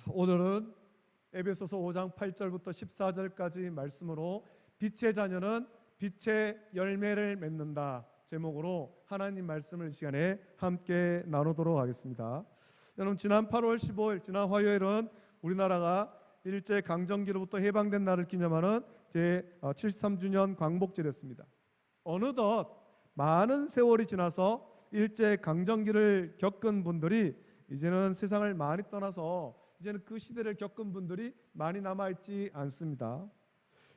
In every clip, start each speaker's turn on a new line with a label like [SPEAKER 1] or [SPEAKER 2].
[SPEAKER 1] 오늘은 에베소서 5장 8절부터 14절까지 말씀으로 빛의 자녀는 빛의 열매를 맺는다 제목으로 하나님 말씀을 이 시간에 함께 나누도록 하겠습니다. 여러분, 지난 8월 15일 지난 화요일은 우리나라가 일제강점기로부터 해방된 날을 기념하는 제73주년 광복절이었습니다. 어느덧 많은 세월이 지나서 일제강점기를 겪은 분들이 이제는 세상을 많이 떠나서 이제는 그 시대를 겪은 분들이 많이 남아있지 않습니다.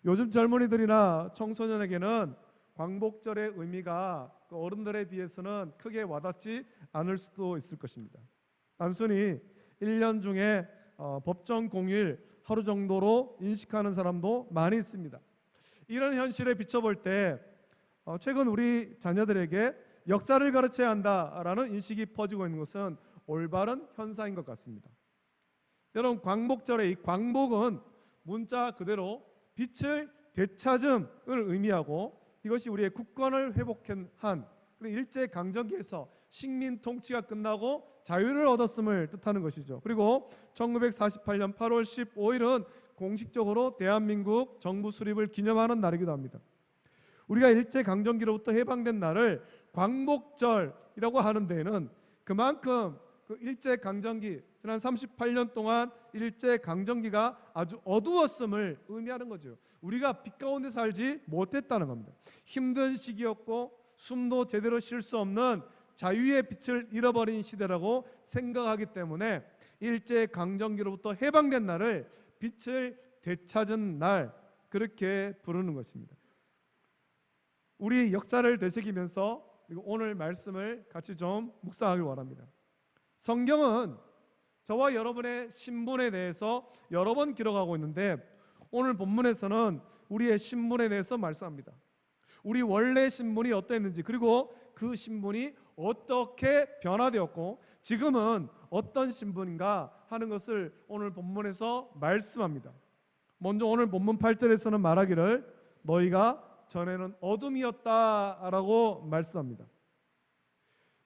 [SPEAKER 1] 요즘 젊은이들이나 청소년에게는 광복절의 의미가 그 어른들에 비해서는 크게 와닿지 않을 수도 있을 것입니다. 단순히 1년 중에 법정 공휴일 하루 정도로 인식하는 사람도 많이 있습니다. 이런 현실에 비춰볼 때 최근 우리 자녀들에게 역사를 가르쳐야 한다라는 인식이 퍼지고 있는 것은 올바른 현상인 것 같습니다. 여러분, 광복절의 이 광복은 문자 그대로 빛을 되찾음을 의미하고 이것이 우리의 국권을 회복한 그리고 일제강점기에서 식민 통치가 끝나고 자유를 얻었음을 뜻하는 것이죠. 그리고 1948년 8월 15일은 공식적으로 대한민국 정부 수립을 기념하는 날이기도 합니다. 우리가 일제강점기로부터 해방된 날을 광복절이라고 하는 데에는 그만큼 그 일제강점기 지난 38년 동안 일제강점기가 아주 어두웠음을 의미하는 거죠. 우리가 빛 가운데 살지 못했다는 겁니다. 힘든 시기였고 숨도 제대로 쉴 수 없는 자유의 빛을 잃어버린 시대라고 생각하기 때문에 일제강점기로부터 해방된 날을 빛을 되찾은 날 그렇게 부르는 것입니다. 우리 역사를 되새기면서 오늘 말씀을 같이 좀 묵상하길 원합니다. 성경은 저와 여러분의 신분에 대해서 여러 번 기록하고 있는데 오늘 본문에서는 우리의 신분에 대해서 말씀합니다. 우리 원래 신분이 어떠했는지 그리고 그 신분이 어떻게 변화되었고 지금은 어떤 신분인가 하는 것을 오늘 본문에서 말씀합니다. 먼저 오늘 본문 8절에서는 말하기를 너희가 전에는 어둠이었다라고 말씀합니다.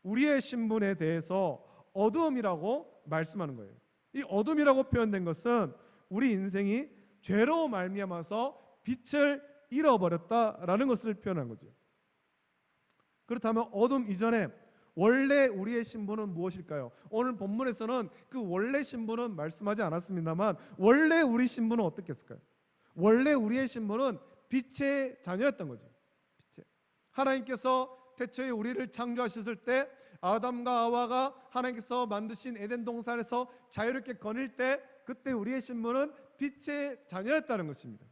[SPEAKER 1] 우리의 신분에 대해서 어둠이라고 말씀하는 거예요. 이 어둠이라고 표현된 것은 우리 인생이 죄로 말미암아서 빛을 잃어버렸다라는 것을 표현한 거죠. 그렇다면 어둠 이전에 원래 우리의 신분은 무엇일까요? 오늘 본문에서는 그 원래 신분은 말씀하지 않았습니다만 원래 우리 신분은 어떻겠을까요? 원래 우리의 신분은 빛의 자녀였던 거죠. 빛의. 하나님께서 태초에 우리를 창조하셨을 때 아담과 하와가 하나님께서 만드신 에덴 동산에서 자유롭게 거닐 때 그때 우리의 신분은 빛의 자녀였다는 것입니다.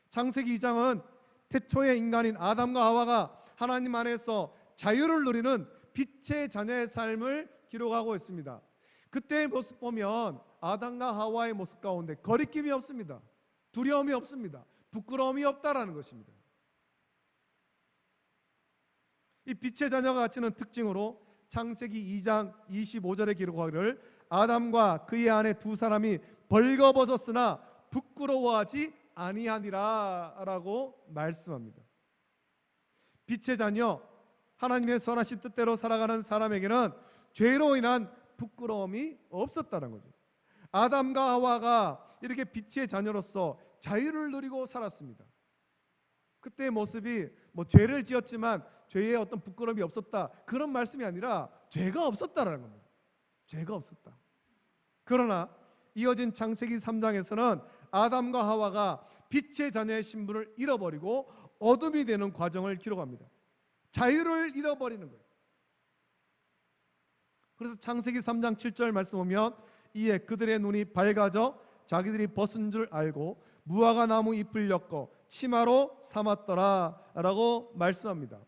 [SPEAKER 1] 창세기 2장은 태초의 인간인 아담과 하와가 하나님 안에서 자유를 누리는 빛의 자녀의 삶을 기록하고 있습니다. 그때의 모습 보면 아담과 하와의 모습 가운데 거리낌이 없습니다. 두려움이 없습니다. 부끄러움이 없다라는 것입니다. 이 빛의 자녀가 갖추는 특징으로 창세기 2장 25절에 기록하기를 아담과 그의 아내 두 사람이 벌거벗었으나 부끄러워하지 아니하니라 라고 말씀합니다. 빛의 자녀, 하나님의 선하신 뜻대로 살아가는 사람에게는 죄로 인한 부끄러움이 없었다는 거죠. 아담과 하와가 이렇게 빛의 자녀로서 자유를 누리고 살았습니다. 그때의 모습이 죄를 지었지만 죄에 어떤 부끄러움이 없었다 그런 말씀이 아니라 죄가 없었다라는 겁니다. 죄가 없었다. 그러나 이어진 창세기 3장에서는 아담과 하와가 빛의 자녀의 신분을 잃어버리고 어둠이 되는 과정을 기록합니다. 자유를 잃어버리는 거예요. 그래서 창세기 3장 7절 말씀 보면 이에 그들의 눈이 밝아져 자기들이 벗은 줄 알고 무화과 나무 잎을 엮어 치마로 삼았더라 라고 말씀합니다.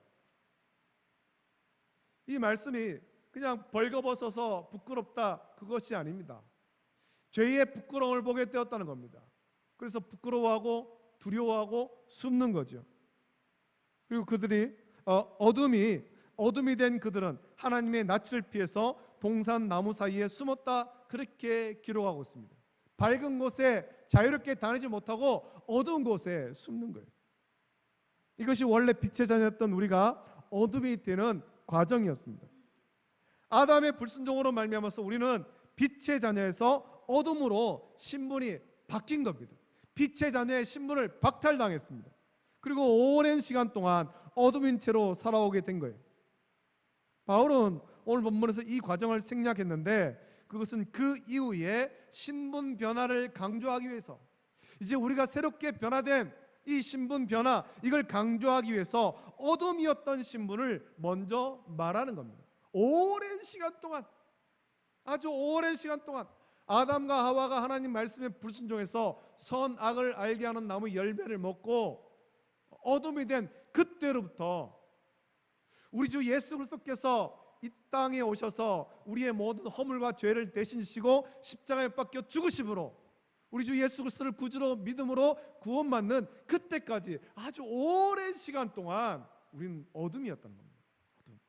[SPEAKER 1] 이 말씀이 그냥 벌거벗어서 부끄럽다 그것이 아닙니다. 죄의 부끄러움을 보게 되었다는 겁니다. 그래서 부끄러워하고 두려워하고 숨는 거죠. 그리고 그들이 어둠이 된 그들은 하나님의 낯을 피해서 동산 나무 사이에 숨었다 그렇게 기록하고 있습니다. 밝은 곳에 자유롭게 다니지 못하고 어두운 곳에 숨는 거예요. 이것이 원래 빛의 자녀였던 우리가 어둠이 되는 과정이었습니다. 아담의 불순종으로 말미암아서 우리는 빛의 자녀에서 어둠으로 신분이 바뀐 겁니다. 빛의 자녀의 신분을 박탈당했습니다. 그리고 오랜 시간 동안 어둠인 채로 살아오게 된 거예요. 바울은 오늘 본문에서 이 과정을 생략했는데 그것은 그 이후에 신분 변화를 강조하기 위해서, 이제 우리가 새롭게 변화된 이 신분 변화, 이걸 강조하기 위해서 어둠이었던 신분을 먼저 말하는 겁니다. 오랜 시간 동안, 아주 오랜 시간 동안 아담과 하와가 하나님 말씀에 불순종해서 선악을 알게 하는 나무 열매를 먹고 어둠이 된 그때로부터 우리 주 예수 그리스도께서 이 땅에 오셔서 우리의 모든 허물과 죄를 대신 지시고 십자가에 박혀 죽으심으로 우리 주 예수 그리스도를 구주로 믿음으로 구원받는 그때까지 아주 오랜 시간 동안 우리는 어둠이었다는 겁니다. 어둠.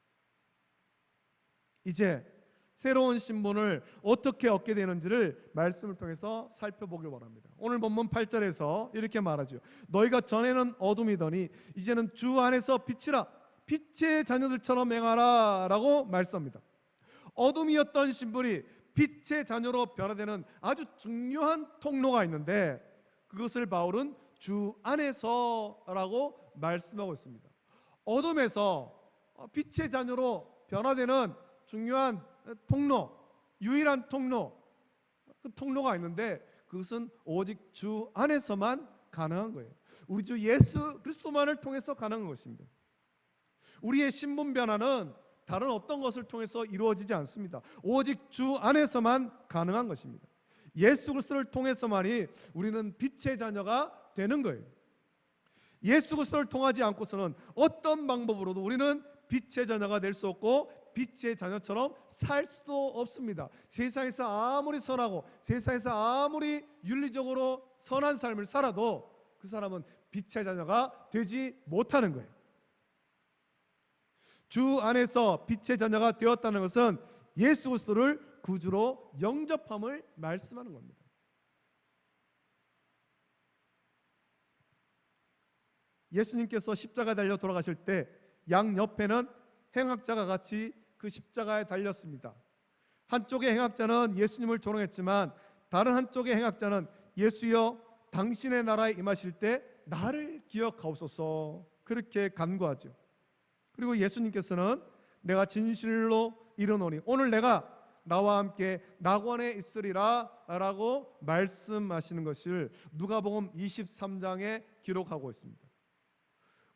[SPEAKER 1] 이제 새로운 신분을 어떻게 얻게 되는지를 말씀을 통해서 살펴보길 바랍니다. 오늘 본문 8절에서 이렇게 말하죠. 너희가 전에는 어둠이더니 이제는 주 안에서 빛이라, 빛의 자녀들처럼 행하라 라고 말씀합니다. 어둠이었던 신분이 빛의 자녀로 변화되는 아주 중요한 통로가 있는데 그것을 바울은 주 안에서라고 말씀하고 있습니다. 어둠에서 빛의 자녀로 변화되는 중요한 통로, 유일한 통로, 그 통로가 있는데 그것은 오직 주 안에서만 가능한 거예요. 우리 주 예수 그리스도만을 통해서 가능한 것입니다. 우리의 신분 변화는 다른 어떤 것을 통해서 이루어지지 않습니다. 오직 주 안에서만 가능한 것입니다. 예수 그리스도를 통해서만이 우리는 빛의 자녀가 되는 거예요. 예수 그리스도를 통하지 않고서는 어떤 방법으로도 우리는 빛의 자녀가 될 수 없고 빛의 자녀처럼 살 수도 없습니다. 세상에서 아무리 선하고 세상에서 아무리 윤리적으로 선한 삶을 살아도 그 사람은 빛의 자녀가 되지 못하는 거예요. 주 안에서 빛의 자녀가 되었다는 것은 예수 그리스도를 구주로 영접함을 말씀하는 겁니다. 예수님께서 십자가에 달려 돌아가실 때 양옆에는 행악자가 같이 그 십자가에 달렸습니다. 한쪽의 행악자는 예수님을 조롱했지만 다른 한쪽의 행악자는 예수여 당신의 나라에 임하실 때 나를 기억하옵소서 그렇게 간구하죠. 그리고 예수님께서는 내가 진실로 이르노니 오늘 내가 나와 함께 낙원에 있으리라 라고 말씀하시는 것을 누가복음 23장에 기록하고 있습니다.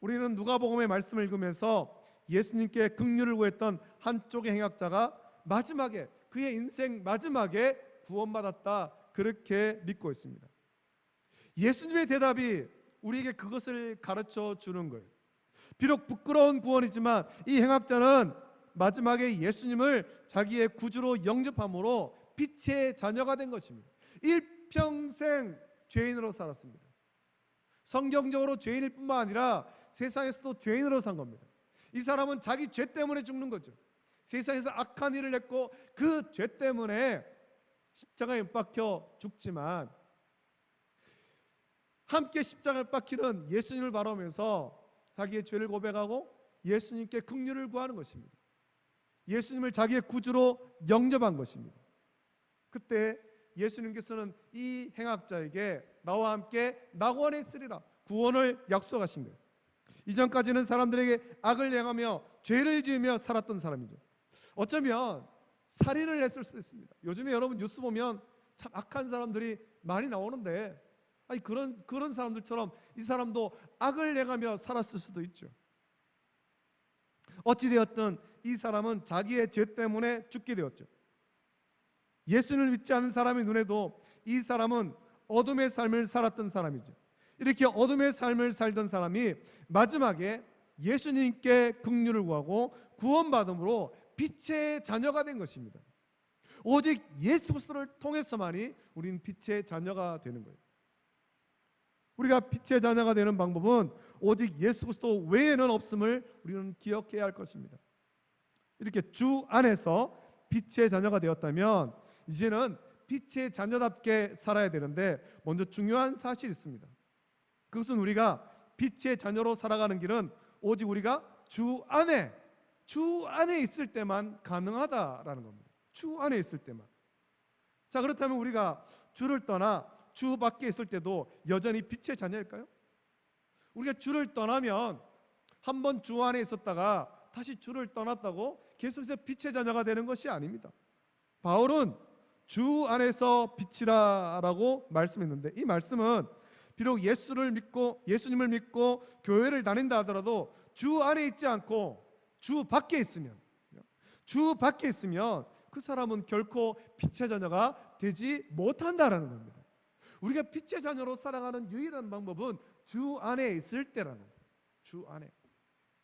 [SPEAKER 1] 우리는 누가복음의 말씀을 읽으면서 예수님께 긍휼을 구했던 한쪽의 행악자가 마지막에 그의 인생 마지막에 구원받았다 그렇게 믿고 있습니다. 예수님의 대답이 우리에게 그것을 가르쳐 주는 거예요. 비록 부끄러운 구원이지만 이 행악자는 마지막에 예수님을 자기의 구주로 영접함으로 빛의 자녀가 된 것입니다. 일평생 죄인으로 살았습니다. 성경적으로 죄인일 뿐만 아니라 세상에서도 죄인으로 산 겁니다. 이 사람은 자기 죄 때문에 죽는 거죠. 세상에서 악한 일을 했고 그 죄 때문에 십자가에 못 박혀 죽지만 함께 십자가에 박히는 예수님을 바라보면서 자기의 죄를 고백하고 예수님께 긍휼을 구하는 것입니다. 예수님을 자기의 구주로 영접한 것입니다. 그때 예수님께서는 이 행악자에게 나와 함께 낙원에 있으리라 구원을 약속하신 거예요. 이전까지는 사람들에게 악을 행하며 죄를 지으며 살았던 사람이죠. 어쩌면 살인을 했을 수도 있습니다. 요즘에 여러분 뉴스 보면 참 악한 사람들이 많이 나오는데 아니 그런 사람들처럼 이 사람도 악을 행하며 살았을 수도 있죠. 어찌되었든 이 사람은 자기의 죄 때문에 죽게 되었죠. 예수님을 믿지 않는 사람의 눈에도 이 사람은 어둠의 삶을 살았던 사람이죠. 이렇게 어둠의 삶을 살던 사람이 마지막에 예수님께 긍휼을 구하고 구원받음으로 빛의 자녀가 된 것입니다. 오직 예수 그리스도를 통해서만이 우리는 빛의 자녀가 되는 거예요. 우리가 빛의 자녀가 되는 방법은 오직 예수 그리스도 외에는 없음을 우리는 기억해야 할 것입니다. 이렇게 주 안에서 빛의 자녀가 되었다면 이제는 빛의 자녀답게 살아야 되는데 먼저 중요한 사실이 있습니다. 그것은 우리가 빛의 자녀로 살아가는 길은 오직 우리가 주 안에 있을 때만 가능하다라는 겁니다. 주 안에 있을 때만. 자, 그렇다면 우리가 주를 떠나 주 밖에 있을 때도 여전히 빛의 자녀일까요? 우리가 주를 떠나면 한번 주 안에 있었다가 다시 주를 떠났다고 계속해서 빛의 자녀가 되는 것이 아닙니다. 바울은 주 안에서 빛이라라고 말씀했는데, 이 말씀은 비록 예수님을 믿고 교회를 다닌다 하더라도 주 안에 있지 않고 주 밖에 있으면 그 사람은 결코 빛의 자녀가 되지 못한다라는 겁니다. 우리가 빛의 자녀로 살아가는 유일한 방법은 주 안에 있을 때라는 거예요. 주 안에.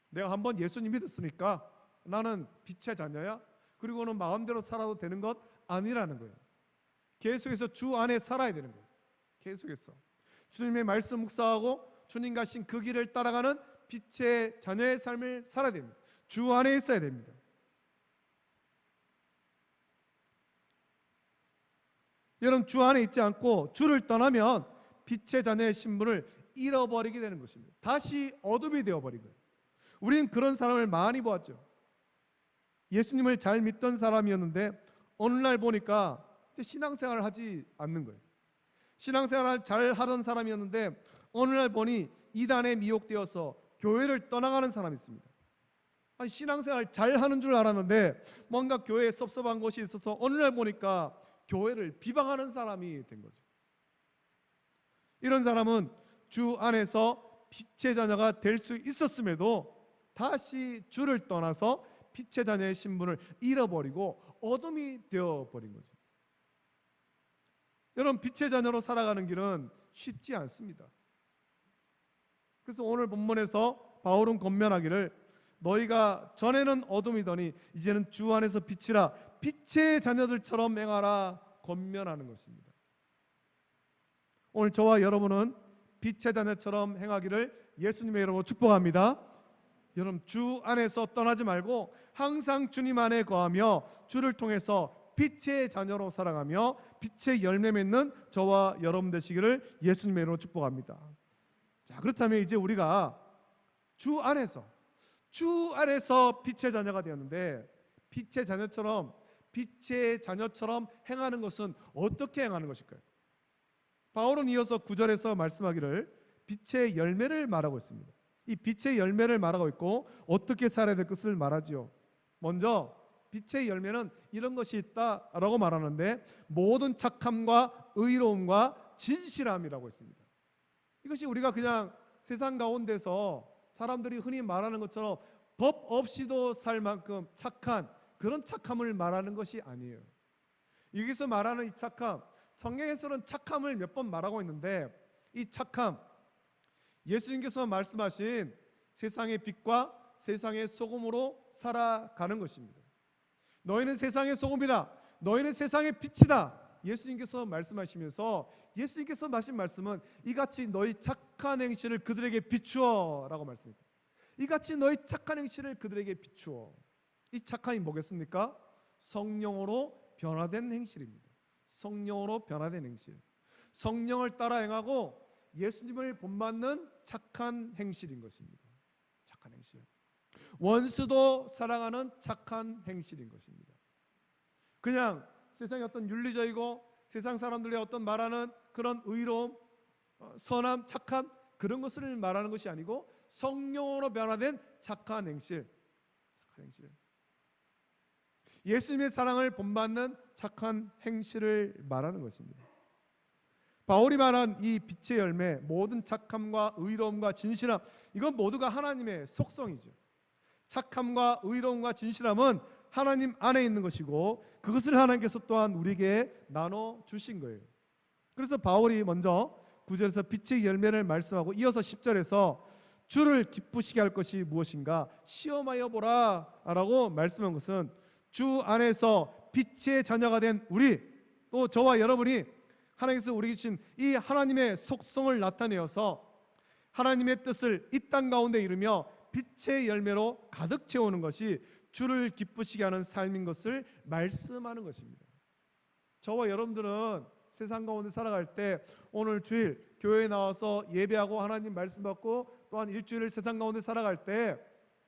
[SPEAKER 1] 내가 한번 예수님 믿었으니까 나는 빛의 자녀야, 그리고는 마음대로 살아도 되는 것 아니라는 거예요. 계속해서 주 안에 살아야 되는 거예요. 계속해서 주님의 말씀 묵상하고 주님 가신 그 길을 따라가는 빛의 자녀의 삶을 살아야 됩니다. 주 안에 있어야 됩니다. 여러분, 주 안에 있지 않고 주를 떠나면 빛의 자녀의 신분을 잃어버리게 되는 것입니다. 다시 어둠이 되어버린 거예요. 우리는 그런 사람을 많이 보았죠. 예수님을 잘 믿던 사람이었는데 어느 날 보니까 이제 신앙생활을 하지 않는 거예요. 신앙생활을 잘 하던 사람이었는데 어느 날 보니 이단에 미혹되어서 교회를 떠나가는 사람이 있습니다. 아니, 신앙생활 잘 하는 줄 알았는데 뭔가 교회에 섭섭한 것이 있어서 어느 날 보니까 교회를 비방하는 사람이 된 거죠. 이런 사람은 주 안에서 빛의 자녀가 될 수 있었음에도 다시 주를 떠나서 빛의 자녀의 신분을 잃어버리고 어둠이 되어버린 거죠. 여러분, 빛의 자녀로 살아가는 길은 쉽지 않습니다. 그래서 오늘 본문에서 바울은 권면하기를 너희가 전에는 어둠이더니 이제는 주 안에서 빛이라 빛의 자녀들처럼 행하라 권면하는 것입니다. 오늘 저와 여러분은 빛의 자녀처럼 행하기를 예수님의 이름으로 축복합니다. 여러분, 주 안에서 떠나지 말고 항상 주님 안에 거하며 주를 통해서 빛의 자녀로 살아가며 빛의 열매 맺는 저와 여러분 되시기를 예수님의 이름으로 축복합니다. 자, 그렇다면 이제 우리가 주 안에서 빛의 자녀가 되었는데 빛의 자녀처럼 행하는 것은 어떻게 행하는 것일까요? 바울은 이어서 9절에서 말씀하기를 빛의 열매를 말하고 있습니다. 이 빛의 열매를 말하고 있고 어떻게 살아야 될 것을 말하지요. 먼저 빛의 열매는 이런 것이 있다라고 말하는데 모든 착함과 의로움과 진실함이라고 있습니다. 이것이 우리가 그냥 세상 가운데서 사람들이 흔히 말하는 것처럼 법 없이도 살 만큼 착한 그런 착함을 말하는 것이 아니에요. 여기서 말하는 이 착함, 성경에서는 착함을 몇 번 말하고 있는데 이 착함, 예수님께서 말씀하신 세상의 빛과 세상의 소금으로 살아가는 것입니다. 너희는 세상의 소금이라, 너희는 세상의 빛이다. 예수님께서 말씀하시면서 예수님께서 하신 말씀은 이같이 너희 착한 행실을 그들에게 비추어 라고 말씀합니다. 이같이 너희 착한 행실을 그들에게 비추어. 이 착함이 뭐겠습니까? 성령으로 변화된 행실입니다. 성령으로 변화된 행실, 성령을 따라 행하고 예수님을 본받는 착한 행실인 것입니다. 착한 행실, 원수도 사랑하는 착한 행실인 것입니다. 그냥 세상의 어떤 윤리적이고 세상 사람들의 어떤 말하는 그런 의로움, 선함, 착함 그런 것을 말하는 것이 아니고 성령으로 변화된 착한 행실, 착한 행실, 예수님의 사랑을 본받는 착한 행실을 말하는 것입니다. 바울이 말한 이 빛의 열매, 모든 착함과 의로움과 진실함, 이건 모두가 하나님의 속성이죠. 착함과 의로움과 진실함은 하나님 안에 있는 것이고 그것을 하나님께서 또한 우리에게 나눠 주신 거예요. 그래서 바울이 먼저 9절에서 빛의 열매를 말씀하고 이어서 10절에서 주를 기쁘시게 할 것이 무엇인가 시험하여 보라 라고 말씀한 것은 주 안에서 빛의 자녀가 된 우리, 또 저와 여러분이 하나님께서 우리에게 주신 이 하나님의 속성을 나타내어서 하나님의 뜻을 이 땅 가운데 이루며 빛의 열매로 가득 채우는 것이 주를 기쁘시게 하는 삶인 것을 말씀하는 것입니다. 저와 여러분들은 세상 가운데 살아갈 때 오늘 주일 교회에 나와서 예배하고 하나님 말씀 받고 또한 일주일을 세상 가운데 살아갈 때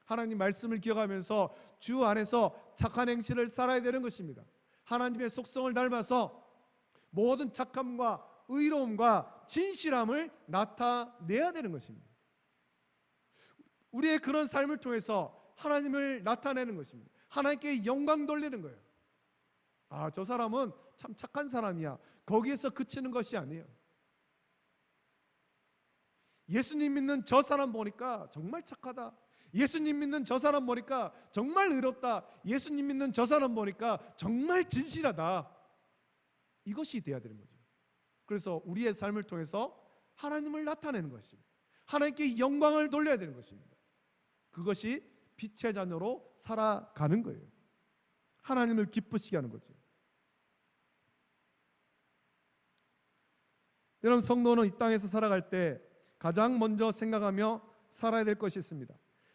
[SPEAKER 1] 하나님 말씀을 기억하면서 주 안에서 착한 행실을 살아야 되는 것입니다. 하나님의 속성을 닮아서 모든 착함과 의로움과 진실함을 나타내야 되는 것입니다. 우리의 그런 삶을 통해서 하나님을 나타내는 것입니다. 하나님께 영광 돌리는 거예요. 아, 저 사람은 참 착한 사람이야. 거기에서 그치는 것이 아니에요. 예수님 믿는 저 사람 보니까 정말 착하다. 예수님 믿는 저 사람 보니까 정말 의롭다. 예수님 믿는 저 사람 보니까 정말 진실하다. 이것이 돼야 되는 거죠. 그래서 우리의 삶을 통해서 하나님을 나타내는 것입니다. 하나님께 영광을 돌려야 되는 것입니다. 그것이 빛의 자녀로 살아가는 거예요. 하나님을 기쁘시게 하는 거죠. 여러분, 성도는 이 땅에서 살아갈 때 가장 먼저 생각하며 살아야 될 것이 있습니다.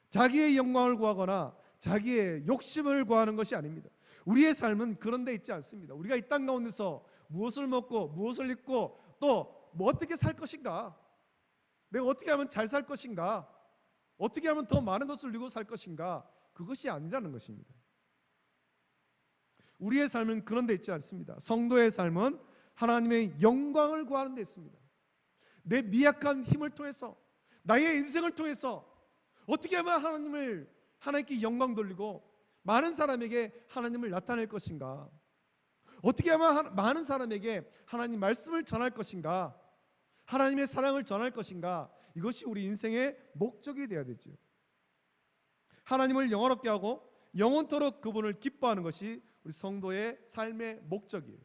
[SPEAKER 1] 자기의 영광을 구하거나 자기의 욕심을 구하는 것이 아닙니다. 우리의 삶은 그런 데 있지 않습니다. 우리가 이 땅 가운데서 무엇을 먹고 무엇을 입고 또 뭐 어떻게 살 것인가, 내가 어떻게 하면 잘 살 것인가, 어떻게 하면 더 많은 것을 누리고 살 것인가, 그것이 아니라는 것입니다. 우리의 삶은 그런 데 있지 않습니다. 성도의 삶은 하나님의 영광을 구하는 데 있습니다. 내 미약한 힘을 통해서, 나의 인생을 통해서 어떻게 하면 하나님께 영광 돌리고 많은 사람에게 하나님을 나타낼 것인가, 어떻게 하면 많은 사람에게 하나님 말씀을 전할 것인가, 하나님의 사랑을 전할 것인가, 이것이 우리 인생의 목적이 되어야 되죠. 하나님을 영화롭게 하고 영원토록 그분을 기뻐하는 것이 우리 성도의 삶의 목적이에요.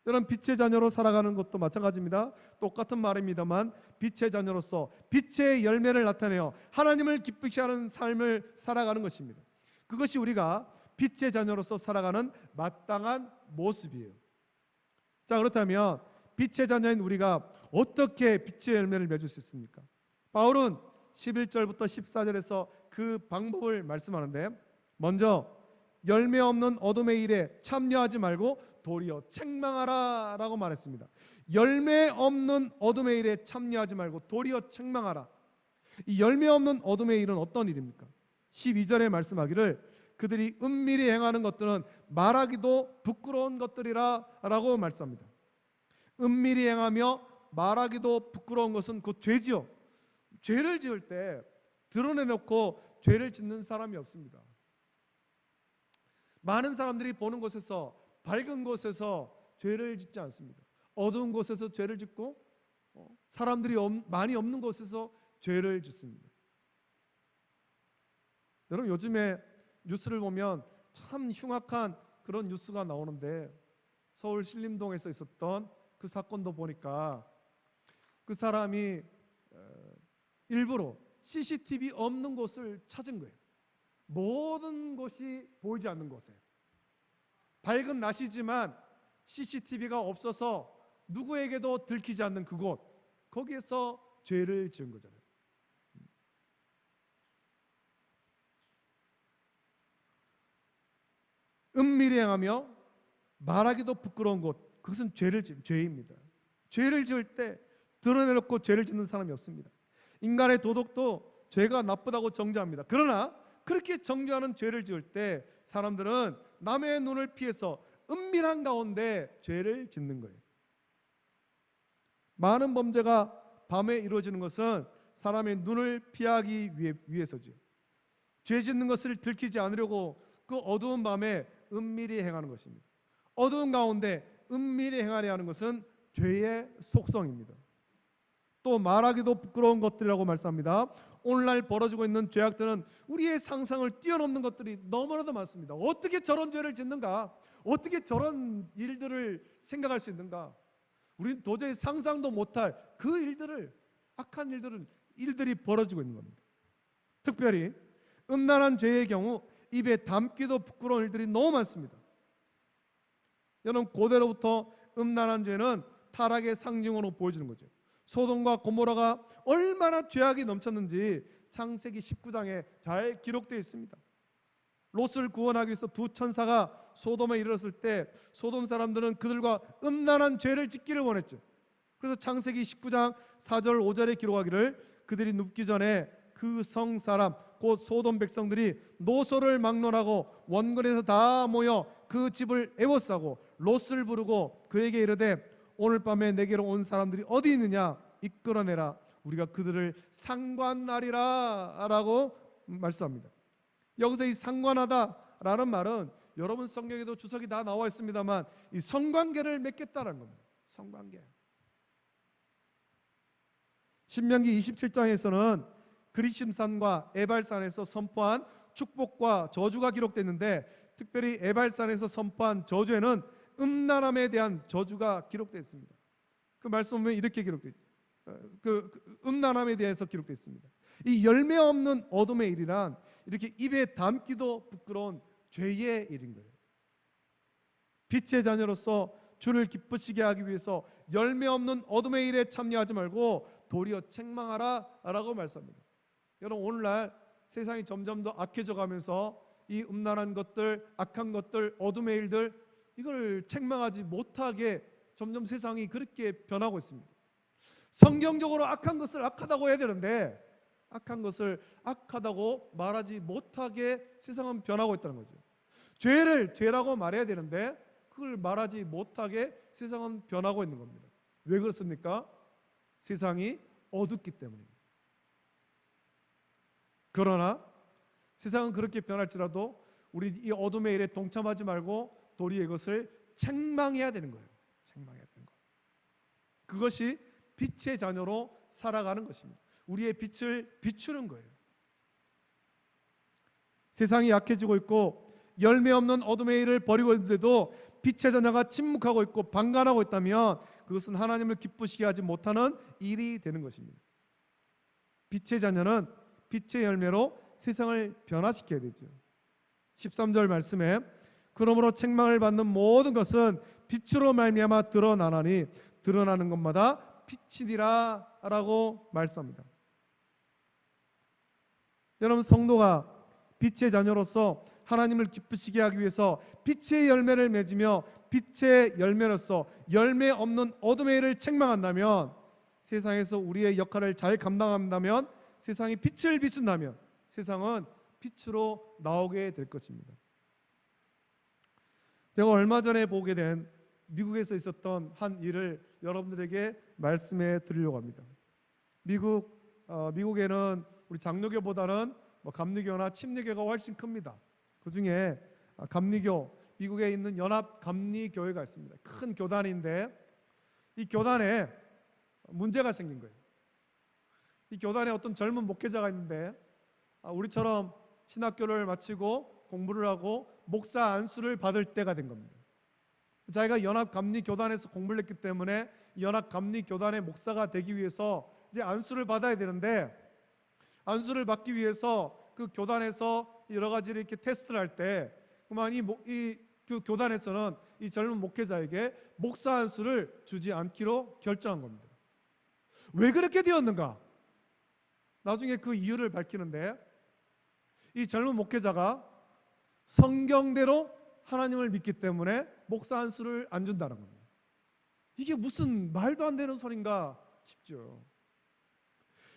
[SPEAKER 1] 여러분, 빛의 자녀로 살아가는 것도 마찬가지입니다. 똑같은 말입니다만 빛의 자녀로서 빛의 열매를 나타내어 하나님을 기쁘게 하는 삶을 살아가는 것입니다. 그것이 우리가 빛의 자녀로서 살아가는 마땅한 모습이에요. 자, 그렇다면 빛의 자녀인 우리가 어떻게 빛의 열매를 맺을 수 있습니까? 바울은 11절부터 14절에서 그 방법을 말씀하는데, 먼저 열매 없는 어둠의 일에 참여하지 말고 도리어 책망하라 라고 말했습니다. 열매 없는 어둠의 일에 참여하지 말고 도리어 책망하라. 이 열매 없는 어둠의 일은 어떤 일입니까? 12절에 말씀하기를 그들이 은밀히 행하는 것들은 말하기도 부끄러운 것들이라 라고 말씀합니다. 은밀히 행하며 말하기도 부끄러운 것은 곧 죄지요. 죄를 지을 때 드러내놓고 죄를 짓는 사람이 없습니다. 많은 사람들이 보는 곳에서, 밝은 곳에서 죄를 짓지 않습니다. 어두운 곳에서 죄를 짓고 사람들이 많이 없는 곳에서 죄를 짓습니다. 여러분, 요즘에 뉴스를 보면 참 흉악한 그런 뉴스가 나오는데, 서울 신림동에서 있었던 그 사건도 보니까 그 사람이 일부러 CCTV 없는 곳을 찾은 거예요. 모든 곳이 보이지 않는 곳에, 밝은 낮이지만 CCTV가 없어서 누구에게도 들키지 않는 그곳, 거기에서 죄를 지은 거잖아요. 은밀히 행하며 말하기도 부끄러운 곳, 그것은 죄입니다. 죄를 지을 때 드러내놓고 죄를 짓는 사람이 없습니다. 인간의 도덕도 죄가 나쁘다고 정죄합니다. 그러나 그렇게 정죄하는 죄를 지을 때 사람들은 남의 눈을 피해서 은밀한 가운데 죄를 짓는 거예요. 많은 범죄가 밤에 이루어지는 것은 사람의 눈을 피하기 위해서죠. 죄 짓는 것을 들키지 않으려고 그 어두운 밤에 은밀히 행하는 것입니다. 어두운 가운데 은밀히 행하려 하는 것은 죄의 속성입니다. 또 말하기도 부끄러운 것들이라고 말씀합니다. 오늘날 벌어지고 있는 죄악들은 우리의 상상을 뛰어넘는 것들이 너무나도 많습니다. 어떻게 저런 죄를 짓는가? 어떻게 저런 일들을 생각할 수 있는가? 우리는 도저히 상상도 못할 그 일들을, 악한 일들이 벌어지고 있는 겁니다. 특별히 음란한 죄의 경우 입에 담기도 부끄러운 일들이 너무 많습니다. 여러분, 고대로부터 음란한 죄는 타락의 상징으로 보여지는 거죠. 소돔과 고모라가 얼마나 죄악이 넘쳤는지 창세기 19장에 잘 기록되어 있습니다. 롯을 구원하기 위해서 두 천사가 소돔에 이르렀을 때 소돔 사람들은 그들과 음란한 죄를 짓기를 원했죠. 그래서 창세기 19장 4절 5절에 기록하기를 그들이 눕기 전에 그 성 사람 곧 소돔 백성들이 노소를 막론하고 원근에서 다 모여 그 집을 에워싸고 롯을 부르고 그에게 이르되 오늘 밤에 내게로 온 사람들이 어디 있느냐 이끌어내라 우리가 그들을 상관하리라 라고 말씀합니다. 여기서 이 상관하다라는 말은 여러분 성경에도 주석이 다 나와 있습니다만 이 성관계를 맺겠다는 겁니다. 성관계. 신명기 27장에서는 그리심산과 에발산에서 선포한 축복과 저주가 기록됐는데 특별히 에발산에서 선포한 저주에는 음란함에 대한 저주가 기록되어 있습니다. 그 말씀 보면 이렇게 기록되어 있죠. 그 음란함에 대해서 기록되어 있습니다. 이 열매 없는 어둠의 일이란 이렇게 입에 담기도 부끄러운 죄의 일인 거예요. 빛의 자녀로서 주를 기쁘시게 하기 위해서 열매 없는 어둠의 일에 참여하지 말고 도리어 책망하라 라고 말씀합니다. 여러분 오늘날 세상이 점점 더 악해져 가면서 이 음란한 것들, 악한 것들, 어둠의 일들 이걸 책망하지 못하게 점점 세상이 그렇게 변하고 있습니다. 성경적으로 악한 것을 악하다고 해야 되는데 악한 것을 악하다고 말하지 못하게 세상은 변하고 있다는 거죠. 죄를 죄라고 말해야 되는데 그걸 말하지 못하게 세상은 변하고 있는 겁니다. 왜 그렇습니까? 세상이 어둡기 때문입니다. 그러나 세상은 그렇게 변할지라도 우리 이 어둠의 일에 동참하지 말고 도리어 이것을 책망해야 되는 거예요. 책망해야 되는 거. 그것이 빛의 자녀로 살아가는 것입니다. 우리의 빛을 비추는 거예요. 세상이 약해지고 있고 열매 없는 어둠의 일을 벌이고 있는데도 빛의 자녀가 침묵하고 있고 방관하고 있다면 그것은 하나님을 기쁘시게 하지 못하는 일이 되는 것입니다. 빛의 자녀는 빛의 열매로 세상을 변화시켜야 되죠. 13절 말씀에 그러므로 책망을 받는 모든 것은 빛으로 말미암아 드러나나니 드러나는 것마다 빛이니라 라고 말씀합니다. 여러분 성도가 빛의 자녀로서 하나님을 기쁘시게 하기 위해서 빛의 열매를 맺으며 빛의 열매로서 열매 없는 어둠의 일을 책망한다면 세상에서 우리의 역할을 잘 감당한다면 세상이 빛을 비춘다면 세상은 빛으로 나오게 될 것입니다. 제가 얼마 전에 보게 된 미국에서 있었던 한 일을 여러분들에게 말씀해 드리려고 합니다. 미국에는 우리 장로교보다는 감리교나 침례교가 훨씬 큽니다. 그 중에 감리교, 미국에 있는 연합 감리교회가 있습니다. 큰 교단인데 이 교단에 문제가 생긴 거예요. 이 교단에 어떤 젊은 목회자가 있는데 우리처럼 신학교를 마치고 공부를 하고 목사 안수를 받을 때가 된 겁니다. 자기가 연합감리교단에서 공부를 했기 때문에 연합감리교단의 목사가 되기 위해서 이제 안수를 받아야 되는데 안수를 받기 위해서 그 교단에서 여러 가지를 이렇게 테스트를 할 때 그만 그 교단에서는 이 젊은 목회자에게 목사 안수를 주지 않기로 결정한 겁니다. 왜 그렇게 되었는가? 나중에 그 이유를 밝히는데 이 젊은 목회자가 성경대로 하나님을 믿기 때문에 목사 안수를 안 준다는 겁니다. 이게 무슨 말도 안 되는 소린가 싶죠.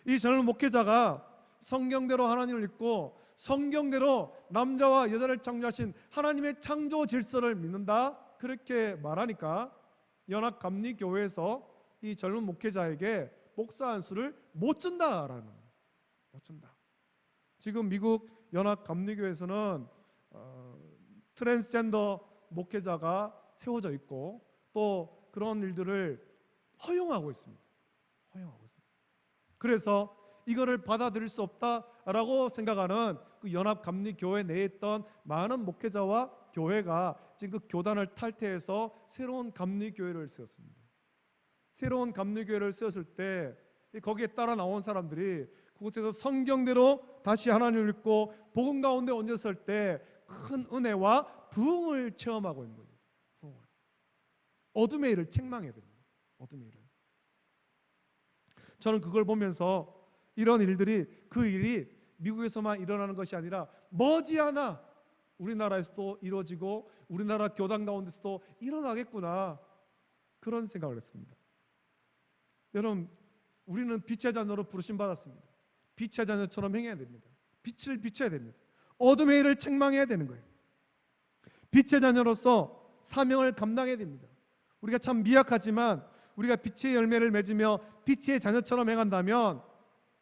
[SPEAKER 1] 이 젊은 목회자가 성경대로 하나님을 믿고 성경대로 남자와 여자를 창조하신 하나님의 창조 질서를 믿는다 그렇게 말하니까 연합감리교회에서 이 젊은 목회자에게 목사 안수를 못 준다라는 겁니다. 못 준다. 지금 미국 연합감리교회에서는 트랜스젠더 목회자가 세워져 있고 또 그런 일들을 허용하고 있습니다. 허용하고 있습니다. 그래서 이거를 받아들일 수 없다라고 생각하는 그 연합감리교회 내에 있던 많은 목회자와 교회가 지금 그 교단을 탈퇴해서 새로운 감리교회를 세웠습니다. 새로운 감리교회를 세웠을 때 거기에 따라 나온 사람들이 그곳에서 성경대로 다시 하나님을 믿고 복음 가운데 얹었을 때 큰 은혜와 부흥을 체험하고 있는 거예요. 부흥을. 어둠의 일을 책망해야 됩니다. 어둠의 일을. 저는 그걸 보면서 이런 일들이 그 일이 미국에서만 일어나는 것이 아니라 머지않아 우리나라에서도 이루어지고 우리나라 교단 가운데서도 일어나겠구나 그런 생각을 했습니다. 여러분 우리는 빛의 자녀로 부르심 받았습니다. 빛의 자녀처럼 행해야 됩니다. 빛을 비춰야 됩니다. 어둠의 일을 책망해야 되는 거예요. 빛의 자녀로서 사명을 감당해야 됩니다. 우리가 참 미약하지만 우리가 빛의 열매를 맺으며 빛의 자녀처럼 행한다면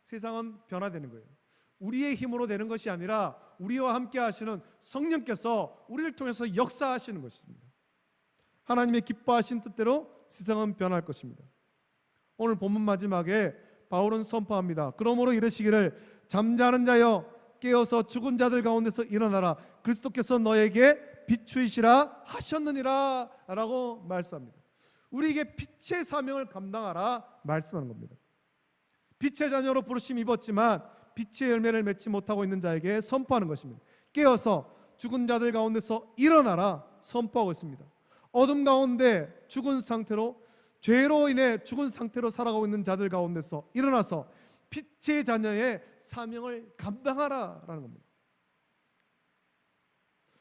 [SPEAKER 1] 세상은 변화되는 거예요. 우리의 힘으로 되는 것이 아니라 우리와 함께 하시는 성령께서 우리를 통해서 역사하시는 것입니다. 하나님의 기뻐하신 뜻대로 세상은 변할 것입니다. 오늘 본문 마지막에 바울은 선포합니다. 그러므로 이르시기를 잠자는 자여 깨어서 죽은 자들 가운데서 일어나라. 그리스도께서 너에게 비추이시라 하셨느니라 라고 말씀합니다. 우리에게 빛의 사명을 감당하라 말씀하는 겁니다. 빛의 자녀로 부르심 입었지만 빛의 열매를 맺지 못하고 있는 자에게 선포하는 것입니다. 깨어서 죽은 자들 가운데서 일어나라 선포하고 있습니다. 어둠 가운데 죽은 상태로, 죄로 인해 죽은 상태로 살아가고 있는 자들 가운데서 일어나서 빛의 자녀의 사명을 감당하라라는 겁니다.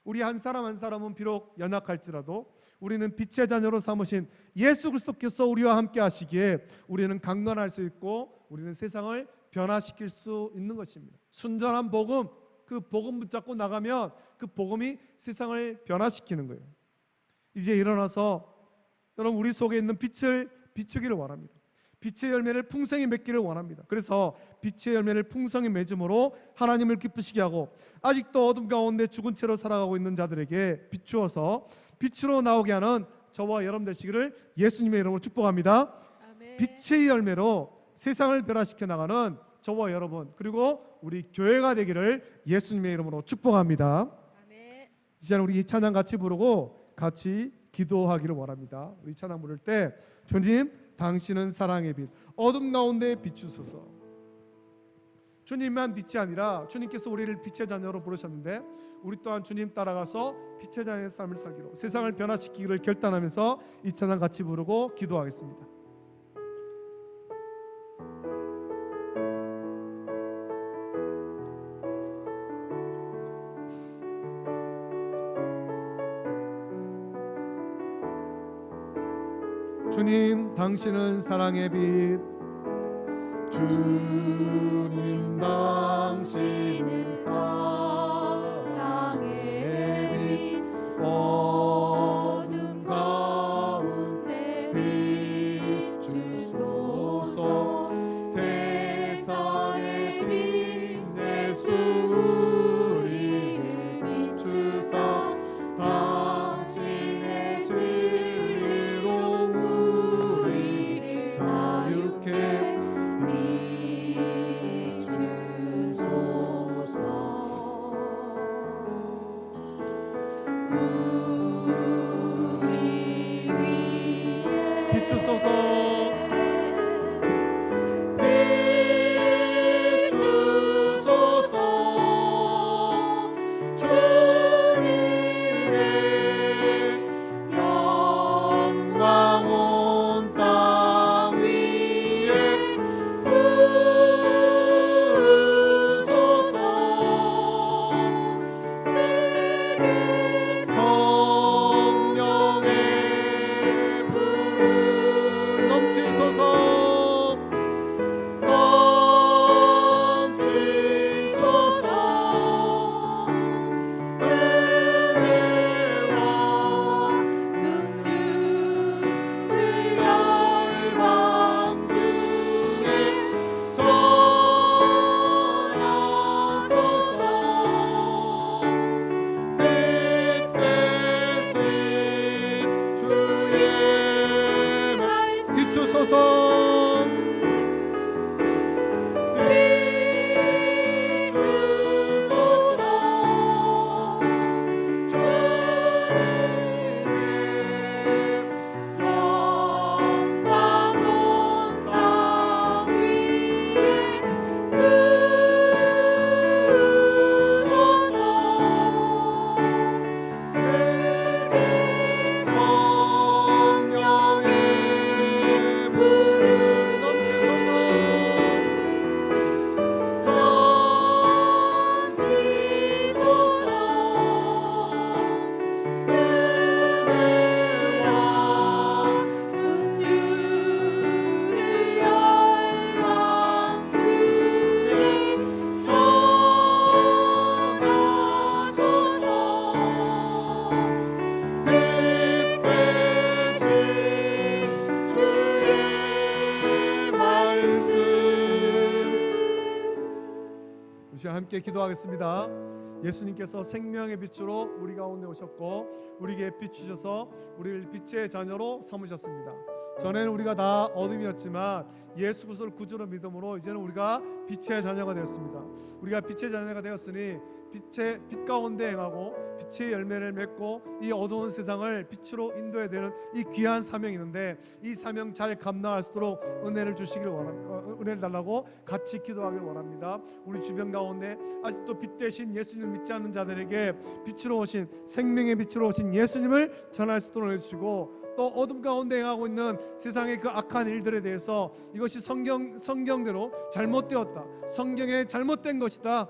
[SPEAKER 1] 우리 한 사람 한 사람은 비록 연약할지라도 우리는 빛의 자녀로 삼으신 예수 그리스도께서 우리와 함께 하시기에 우리는 강건할 수 있고 우리는 세상을 변화시킬 수 있는 것입니다. 순전한 복음, 그 복음 붙잡고 나가면 그 복음이 세상을 변화시키는 거예요. 이제 일어나서 여러분 우리 속에 있는 빛을 비추기를 원합니다. 빛의 열매를 풍성히 맺기를 원합니다. 그래서 빛의 열매를 풍성히 맺음으로 하나님을 기쁘시게 하고 아직도 어둠 가운데 죽은 채로 살아가고 있는 자들에게 비추어서 빛으로 나오게 하는 저와 여러분 되시기를 예수님의 이름으로 축복합니다.
[SPEAKER 2] 아멘.
[SPEAKER 1] 빛의 열매로 세상을 변화시켜 나가는 저와 여러분 그리고 우리 교회가 되기를 예수님의 이름으로 축복합니다.
[SPEAKER 2] 아멘.
[SPEAKER 1] 이제 우리 이 찬양 같이 부르고 같이 기도하기를 원합니다. 우리 찬양 부를 때 주님 당신은 사랑의 빛 어둠 가운데 비추소서. 주님만 빛이 아니라 주님께서 우리를 빛의 자녀로 부르셨는데 우리 또한 주님 따라가서 빛의 자녀의 삶을 살기로 세상을 변화시키기를 결단하면서 이 찬양 같이 부르고 기도하겠습니다. 주님 당신은 사랑의 빛 주님 당신은 사랑의 빛 어둠 가운데 비추소서. 세상의 빛 예수 우리를 비추사 당신의 진리로 우리 자유케 비추소서. 함께 기도하겠습니다. 예수님께서 생명의 빛으로 우리 가운데 오셨고 우리에게 빛 주셔서 우리를 빛의 자녀로 삼으셨습니다. 전에는 우리가 다 어둠이었지만 예수 그리스도를 구주로 믿음으로 이제는 우리가 빛의 자녀가 되었습니다. 우리가 빛의 자녀가 되었으니 빛 가운데 행하고 빛의 열매를 맺고 이 어두운 세상을 빛으로 인도해야 되는 이 귀한 사명이 있는데 이 사명 잘 감당할 수 있도록 은혜를 주시길 원합니다. 은혜를 달라고 같이 기도하길 원합니다. 우리 주변 가운데 아직도 빛 대신 예수님을 믿지 않는 자들에게 빛으로 오신 생명의 빛으로 오신 예수님을 전할 수 있도록 해주시고 또 어둠 가운데 행하고 있는 세상의 그 악한 일들에 대해서 이것이 성경대로 잘못되었다, 성경에 잘못된 것이다,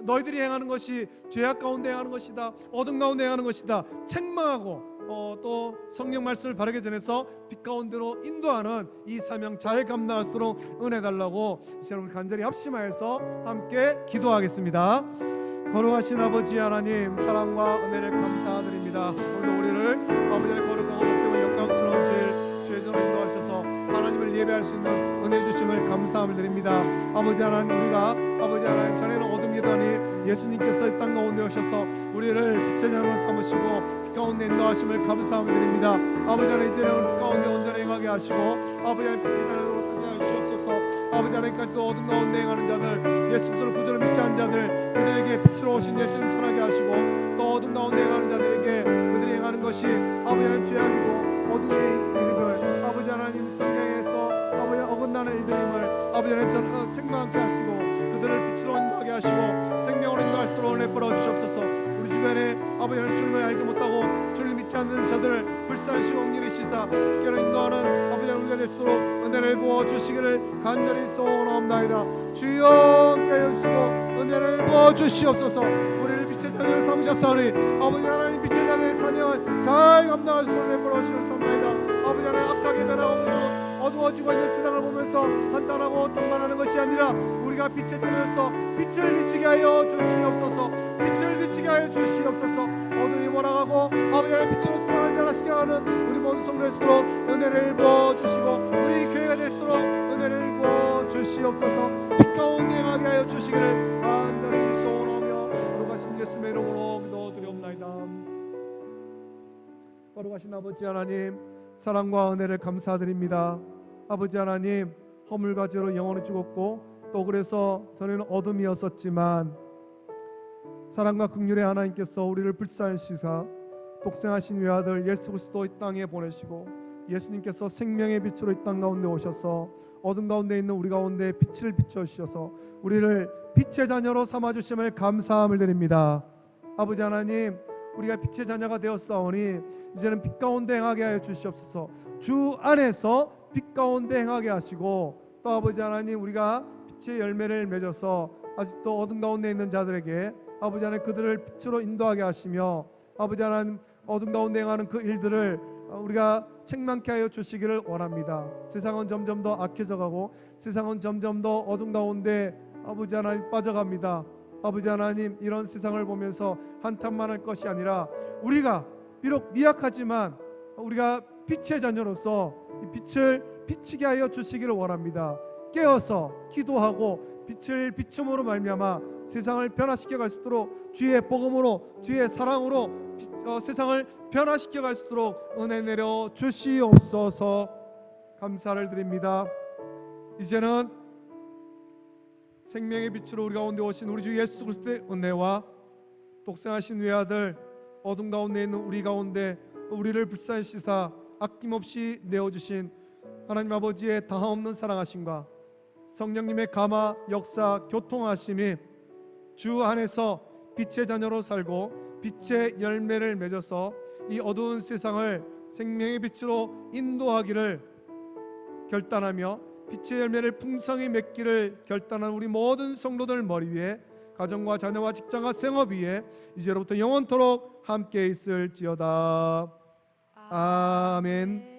[SPEAKER 1] 너희들이 행하는 것이 죄악 가운데 행하는 것이다, 어둠 가운데 행하는 것이다 책망하고 또 성경 말씀을 바르게 전해서 빛 가운데로 인도하는 이 사명 잘 감당할 수 있도록 은혜 달라고 이제 우리 간절히 합심하여서 함께 기도하겠습니다. 거룩하신 아버지 하나님, 사랑과 은혜를 감사드립니다. 오늘도 우리를 아버지 안에 거룩하고 복되고 영광스러운 죄 전으로 인도하셔서 하나님을 예배할 수 있는 은혜 주심을 감사함을 드립니다. 아버지 하나님, 우리가 아버지 하나님 전에는 어둠이더니 예수님께서 이 땅 가운데 오셔서 우리를 빛의 자녀로 삼으시고 빛 가운데 인도하심을 감사함을 드립니다. 아버지 하나님, 이제는 빛 가운데 온전히 행하게 하시고 아버지 하나님 빛의 자녀로 삼게 주시옵소서. 아버지 하나님까지 또 어둠 가운데 행하는 자들, 예수 그리스도를 구주로 믿지 않는 자들, 그들에게 빛으로 오신 예수님 전하게 하시고 또 어둠 가운데 행하는 자들에게 그들이 행하는 것이 아버지 하나님 죄악이고 어둠의 일임을 아버지 하나님 성경에서 아버지 어긋나는 일들임을 아버지 하나님 책망하게 하시고 그들을 빛으로 인도하게 하시고 생명으로 인도할 수 있도록 은혜 베풀어 주시옵소서. 우리 주변에 아버지 하나님 주님을 알지 못하고 주를 믿지 않는 자들 불쌍하시고 옹렬히 시사 주께로 인도하는 아버지 하나님 우리가 될 수 있도록 은혜를 부어 주시기를 간절히 소원하옵나이다. 주여 함께 하시고 은혜를 부어 주시옵소서. 우리를 빛의 자녀를 삼으셨사오니 아버지 하나님 빛의 자녀의 사명을 잘 감당할 수 있도록 은혜 베풀어 주시옵나이다. 아버지 하나님 악하게 변하고 어두워지고 있는 세상을 보면서 한탄하고 덤반하는 것이 아니라 우리가 빛의 자녀로서 빛을 비치게 하여 주시옵소서. 빛을 비치게 하여 주시옵소서. 어둠이 몰아가고 아버지 하나님 빛으로 세상을 변화시게 하는 우리 모든 성도의 수도록 은혜를 부어주시고 우리 교회가 될 수 있도록 은혜를 부어주시옵소서. 빛 가운데 행하게 하여 주시기를 간절히 소원하며 거룩하신 예수님의 이름으로 기도드리옵나이다. 거룩하신 아버지 하나님, 사랑과 은혜를 감사드립니다. 아버지 하나님, 허물과 죄로 영혼을 죽었고 또 그래서 전에는 어둠이었었지만 사랑과 긍휼의 하나님께서 우리를 불쌍히시사 독생하신 외아들 예수 그리스도 이 땅에 보내시고 예수님께서 생명의 빛으로 이 땅 가운데 오셔서 어둠 가운데 있는 우리 가운데 빛을 비춰주셔서 우리를 빛의 자녀로 삼아주심을 감사함을 드립니다. 아버지 하나님, 우리가 빛의 자녀가 되었사오니 이제는 빛 가운데 행하게 하여 주시옵소서. 주 안에서 빛 가운데 행하게 하시고 또 아버지 하나님, 우리가 빛의 열매를 맺어서 아직도 어둠 가운데 있는 자들에게 아버지 하나님 그들을 빛으로 인도하게 하시며 아버지 하나님 어둠 가운데 행하는 그 일들을 우리가 책망케 하여 주시기를 원합니다. 세상은 점점 더 악해져 가고 세상은 점점 더 어둠 가운데 아버지 하나님 빠져갑니다. 아버지 하나님, 이런 세상을 보면서 한탄만 할 것이 아니라 우리가 비록 미약하지만 우리가 빛의 자녀로서 이 빛을 비치게 하여 주시기를 원합니다. 깨어서 기도하고 빛을 비춤으로 말미암아 세상을 변화시켜 갈 수 있도록 주의 복음으로 주의 사랑으로 세상을 변화시켜 갈 수 있도록 은혜 내려 주시옵소서. 감사를 드립니다. 이제는 생명의 빛으로 우리 가운데 오신 우리 주 예수 그리스도의 은혜와 독생하신 외아들 어둠 가운데 있는 우리 가운데 우리를 불쌍히 씻사 아낌없이 내어주신 하나님 아버지의 다함없는 사랑하심과 성령님의 감화 역사 교통하심이 주 안에서 빛의 자녀로 살고 빛의 열매를 맺어서 이 어두운 세상을 생명의 빛으로 인도하기를 결단하며 빛의 열매를 풍성히 맺기를 결단한 우리 모든 성도들 머리 위에 가정과 자녀와 직장과 생업 위에 이제로부터 영원토록 함께 있을지어다. 아멘.